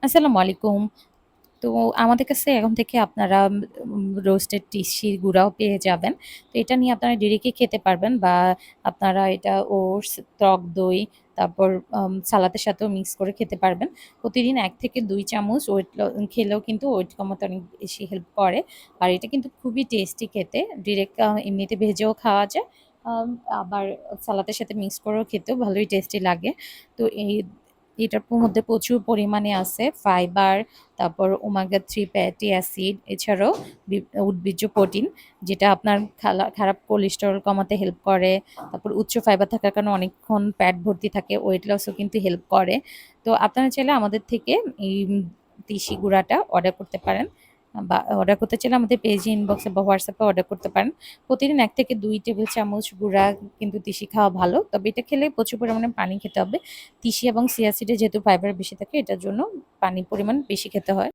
আসসালামু আলাইকুম। তো আমাদের কাছে এখন থেকে আপনারা রোস্টেড তিসির গুঁড়াও পেয়ে যাবেন। তো এটা নিয়ে আপনারা ডিরেক্টলি খেতে পারবেন বা আপনারা এটা ওটস, টক দই, তারপর সালাদের সাথেও মিক্স করে খেতে পারবেন। প্রতিদিন ১ থেকে ২ চামচ খেলেও কিন্তু ওয়েট কমাতে অনেক বেশি হেল্প করে। আর এটা কিন্তু খুবই টেস্টি খেতে। ডিরেক্ট এমনিতে ভেজেও খাওয়া যায়। আম আবার সালাদের সাথে মিক্স করেও খেতেও ভালোই টেস্টি লাগে। তো এটার মধ্যে প্রচুর পরিমাণে আছে ফাইবার, তারপর ওমেগা 3 ফ্যাটি অ্যাসিড, এছাড়াও উদ্ভিজ্জ প্রোটিন, যেটা আপনার খারাপ কোলেস্টেরল কমাতে হেল্প করে। তারপর উচ্চ ফাইবার থাকার কারণে অনেকক্ষণ পেট ভর্তি থাকে, ওয়েট লসও কিন্তু হেল্প করে। তো আপনারা চাইলে আমাদের থেকে এই তিসি গুঁড়াটা অর্ডার করতে পারেন, বা অর্ডার করতে চাইলে আমাদের পেজে ইনবক্সে বা হোয়াটসঅ্যাপে অর্ডার করতে পারেন। প্রতিদিন ১ থেকে ২ টেবিল চামচ গুঁড়া কিন্তু তিসি খাওয়া ভালো। তবে এটা খেলে প্রচুর পরিমাণে পানি খেতে হবে। তিসি এবং চিয়া সিডে যেহেতু ফাইবার বেশি থাকে, এটার জন্য পানির পরিমাণ বেশি খেতে হয়।